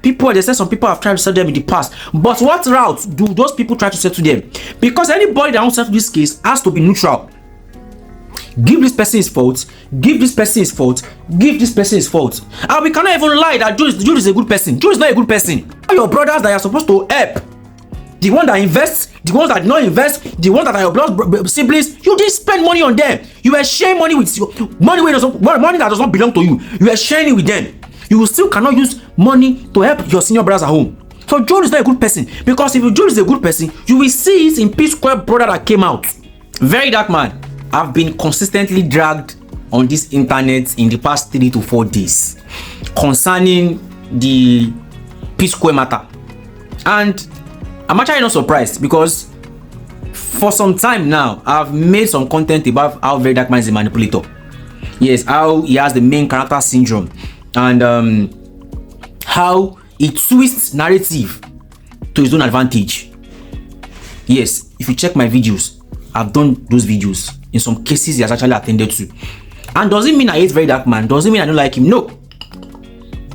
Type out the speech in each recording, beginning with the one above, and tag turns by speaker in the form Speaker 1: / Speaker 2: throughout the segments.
Speaker 1: People, they said some people have tried to settle them in the past. But what route do those people try to settle them? Because anybody that wants to settle this case has to be neutral. Give this person his fault, give this person his fault, give this person his fault. And we cannot even lie that Jude is a good person. Jude is not a good person. All your brothers that are supposed to help, the one that invests, the ones that did not invest, the ones that are your blood siblings, you didn't spend money on them. You were sharing money with money that does not belong to you. You were sharing it with them. You still cannot use money to help your senior brothers at home. So Jude is not a good person, because if Jude is a good person, you will see it in P-Square brother that came out. Very dark man. I've been consistently dragged on this internet in the past 3 to 4 days concerning the P-Square matter, and I'm actually not surprised, because for some time now I've made some content about how Very Dark Man is a manipulator. Yes, how he has the main character syndrome, and how he twists narrative to his own advantage. Yes, if you check my videos, I've done those videos. In some cases, he has actually attended to. And does it mean I hate Very Dark Man? Does it mean I don't like him? No.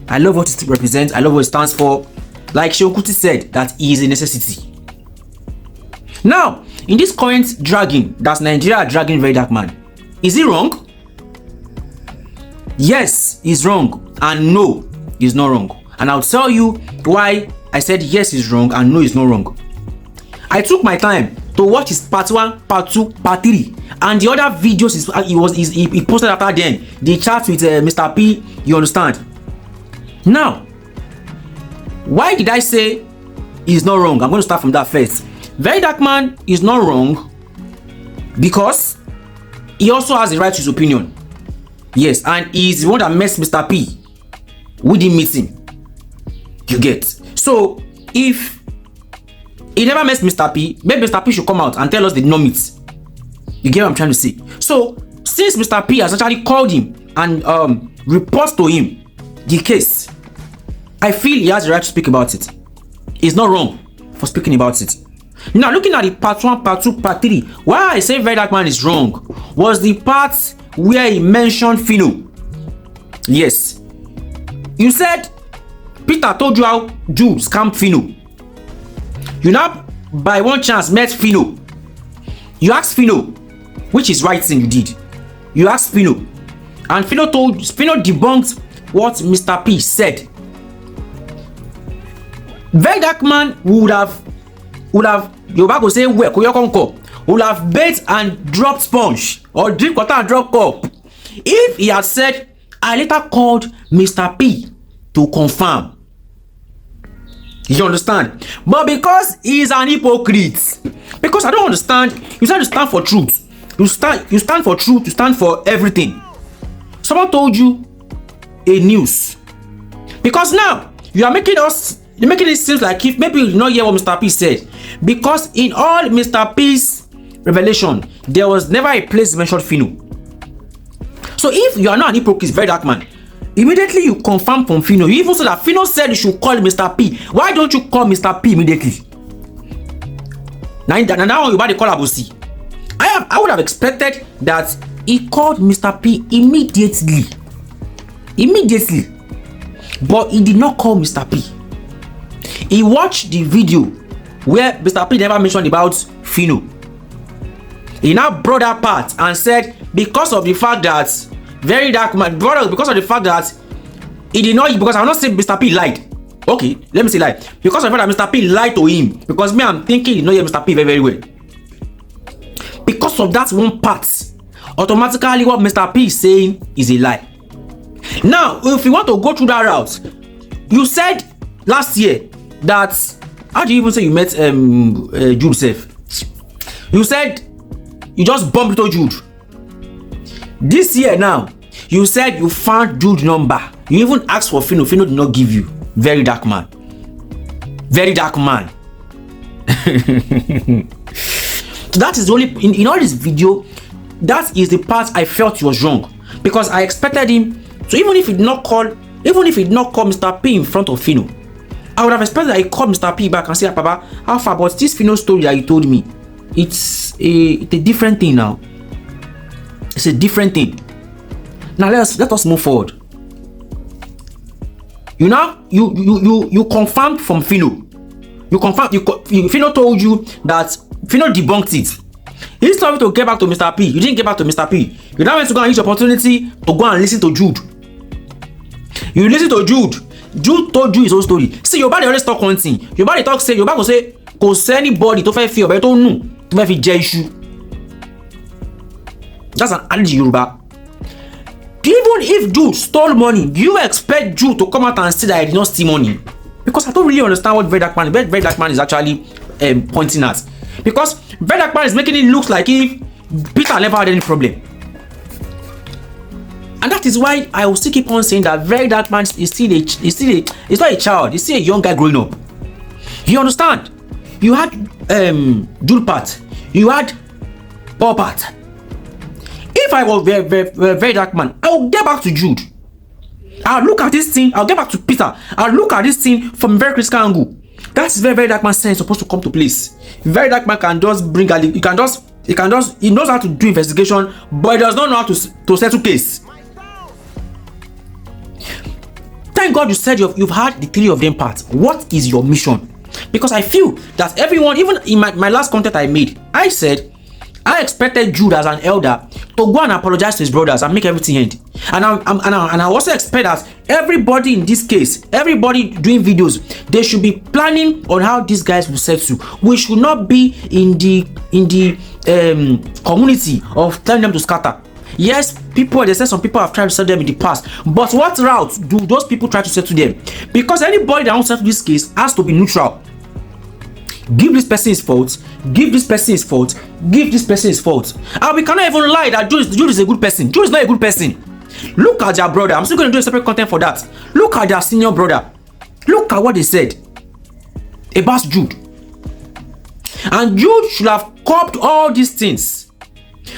Speaker 1: I love what it represents. I love what it stands for. Like Shokuti said, that he is a necessity. Now, in this current dragging, that's Nigeria dragging Very Dark Man, is he wrong? Yes, he's wrong. And no, he's not wrong. And I'll tell you why I said yes, he's wrong, and no, he's not wrong. I took my time to watch his part 1, part 2, part 3, and the other videos he posted after then. The chat with Mr. P, you understand? Now, why did I say he's not wrong? I'm going to start from that first. Very Dark Man is not wrong because he also has the right to his opinion. Yes, and he's the one that messed Mr. P with the meeting. You get? So, if he never met Mr. P, maybe Mr. P should come out and tell us they did not meet. You get what I'm trying to say? So, since Mr. P has actually called him and reports to him the case, I feel he has the right to speak about it. He's not wrong for speaking about it. Now, looking at the part 1, part 2, part 3, why I say Very Dark Man is wrong was the part where he mentioned Phino. Yes. You said Peter told you how Jude scammed Phino. You now, by one chance, met Phino. You asked Phino, which is right thing you did. You asked Phino, and Phino debunked what Mr. P said. Very Dark Man would have your bag will say would have bait and dropped sponge, or drink water and drop cup, if he had said, I later called Mr. P to confirm. You understand? But because he is an hypocrite, because I don't understand, you said to stand for truth. You stand for truth, you stand for everything. Someone told you a news. Because now you're making it seem like if maybe you did not hear what Mr. P said. Because in all Mr. P's revelation, there was never a place mentioned Phino. So if you are not an hypocrite, Very Dark Man, immediately you confirm from Phino. You even said that Phino said you should call Mr. P. Why don't you call Mr. P immediately? Now you buy the call Abusi. I would have expected that he called Mr. P immediately. But he did not call Mr. P. He watched the video where Mr. P never mentioned about Phino. He now brought that part and said, because of the fact that Very Dark Man, because of the fact that he did not, because I'm not saying Mr. P lied. Okay, let me say lie. Because of the fact that Mr. P lied to him. Because me, I'm thinking he did not hear Mr. P very, very well. Because of that one part, automatically what Mr. P is saying is a lie. Now, if you want to go through that route, you said last year that, how do you even say you met Jude safe? You said you just bumped into Jude. This year now, you said you found Jude's number. You even asked for Phino. Phino did not give you. Very Dark Man. Very Dark Man. So that is the only, in all this video, that is the part I felt he was wrong. Because I expected him, so even if he did not call Mr. P in front of Phino, I would have expected that he called Mr. P back and said, Papa, how far about this Phino story that you told me? It's a different thing now. It's a different thing. Now let us move forward. You now you confirmed from Philo. Philo told you that Philo debunked it. Instead of to get back to Mr. P, you didn't get back to Mr. P. You now went to go and use your opportunity to go and listen to Jude. You listen to Jude. Jude told you his whole story. See, your body always talk one thing. Your body talk say, your body go say, kò sẹ́nibody tó fẹ́ fi ọ̀bẹ tó nù tó fẹ́ fi jẹ iṣu. That's an adage Yoruba. Even if Jude stole money, do you expect Jude to come out and say that I did not steal money? Because I don't really understand what Very Dark Man is actually pointing at. Because Very Dark Man is making it look like if Peter never had any problem. And that is why I will still keep on saying that Very Dark Man is he's not a child, he's still a young guy growing up. You understand? You had Jude part, you had Paul part. If I was very Dark Man, I will get back to Jude. I'll look at this thing, I'll get back to Peter. I'll look at this thing from a very critical angle. That's very Dark Man sense supposed to come to place. Very Dark Man can just bring a he knows how to do investigation, but he does not know how to settle case. Thank God you said you've had the 3 of them parts. What is your mission? Because I feel that everyone, even in my last content I made, I said I expected Jude as an elder to go and apologize to his brothers and make everything end. And I also expect that everybody in this case, everybody doing videos, they should be planning on how these guys will settle. We should not be in the community of telling them to scatter. Yes, they say some people have tried to settle them in the past, but what route do those people try to settle them? Because anybody that wants to settle this case has to be neutral. Give this person his fault, give this person his fault, give this person his fault. And we cannot even lie that Jude is a good person. Jude is not a good person. Look at their brother. I'm still going to do a separate content for that. Look at their senior brother. Look at what they said about Jude. And Jude should have copped all these things.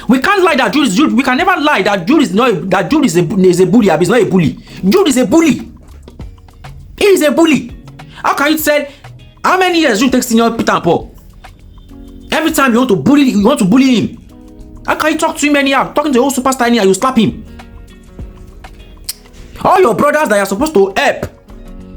Speaker 1: We can't lie that Jude is Jude. We can never lie that Jude is a bully. He's not a bully. Jude is a bully. He is a bully. How can you say how many years Jude takes senior Peter and Paul? Every time you want to bully him. How can you talk to him anyhow? Talking to a whole superstar anyhow, you slap him. All your brothers that are supposed to help,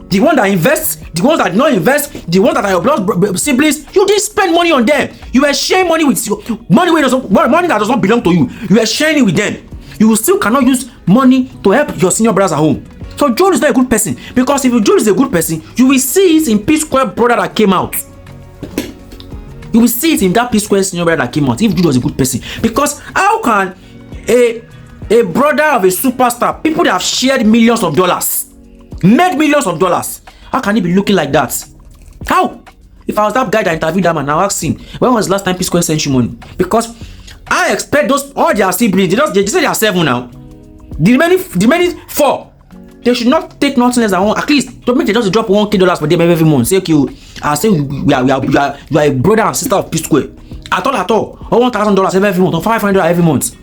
Speaker 1: the one that invests, the ones that do not invest, the ones that are your blood siblings, you didn't spend money on them. You were sharing money with money that does not belong to you. You were sharing it with them. You still cannot use money to help your senior brothers at home. So Jude is not a good person, because if Jude is a good person, you will see it in psquare brother that came out. You will see it in that psquare senior brother that came out. If Jude was a good person, because how can a brother of a superstar, people that have shared millions of dollars, made millions of dollars, how can he be looking like that? How? If I was that guy that interviewed that man, I'll ask him, when was the last time psquare sent you money? Because I expect all their siblings, they say they are 7 now. The remaining 4. They should not take nothing less than one. At least to make they just drop $1,000 for them every month. Say, okay, I say you are a brother and sister of psquare. At all, or $1,000 every month, or $500 every month.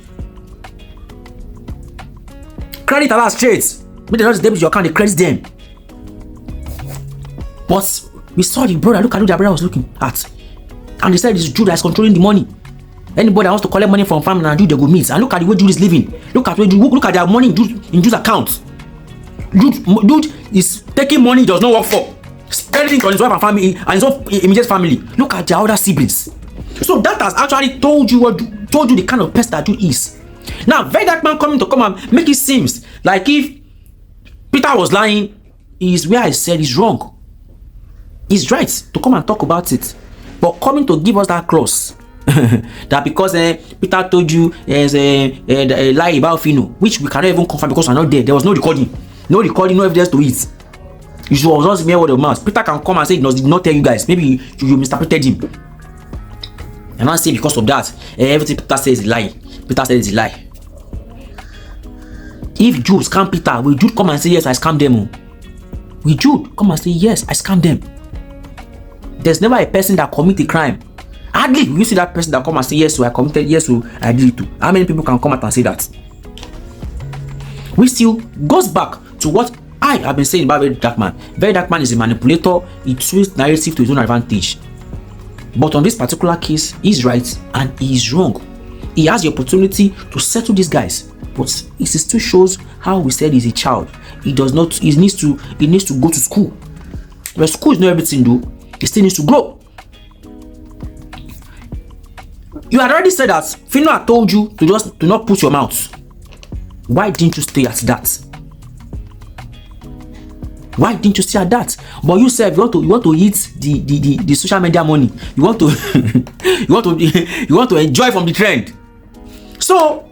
Speaker 1: Credit alert straight. Make they just debit your account, they credit them. But we saw the brother. Look at who the brother was looking at, and they said it's Jude that's controlling the money. Anybody that wants to collect money from family and Jude, they go meet. And look at the way Jude is living. Look at their money in Jude's account. Jude is taking money he does not work for, spending on his wife and family and his own immediate family. Look at their other siblings. So that has actually told you the kind of person that Jude is. Now, Very Dark Man coming to come and make it seem like if Peter was lying, is where I said he's wrong. He's right to come and talk about it, but coming to give us that cross that because Peter told you there's a lie about Fino, which we cannot even confirm because we're not there. There was no recording, no evidence to it. It was just mere word of mouth. Peter can come and say he did not tell you guys. Maybe you misinterpreted him. And I say because of that, everything Peter says is a lie. Peter says it's a lie. If Jude scam Peter, will Jude come and say yes, I scammed them? Will Jude come and say yes, I scammed them? There's never a person that commit a crime. Hardly will you see that person that come and say yes, so I committed, yes, so I did it too. How many people can come out and say that? We still goes back to what I have been saying about Very Dark Man. Very Dark Man is a manipulator. He twists narrative to his own advantage. But on this particular case, he's right and he's wrong. He has the opportunity to settle these guys, but it still shows how we said he's a child. he does not. He needs to go to school. But school is not everything, though. He still needs to grow. You had already said that Fino had told you to just do not put your mouth. Why didn't you stay at that? Why didn't you stay at that? But you said you want to eat the social media money. You want to you want to enjoy from the trend. So,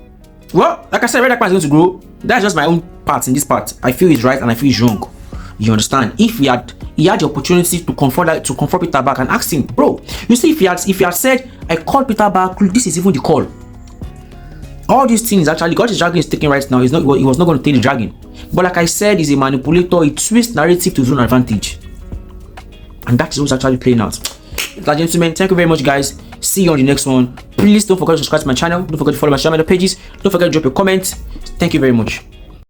Speaker 1: well, like I said, Darkman is going to grow. That's just my own part in this part. I feel it's right and I feel it's wrong. You understand? If he had the opportunity to confront Peter back and ask him, bro, you see, if he had said, I called Peter back, this is even the call. All these things actually, God is dragging is taking right now. He was not going to take the dragging. But like I said, he's a manipulator. He twists narrative to his own advantage. And that is what's actually playing out. Ladies and gentlemen, thank you very much, guys. See you on the next one. Please don't forget to subscribe to my channel. Don't forget to follow my social media pages. Don't forget to drop your comments. Thank you very much.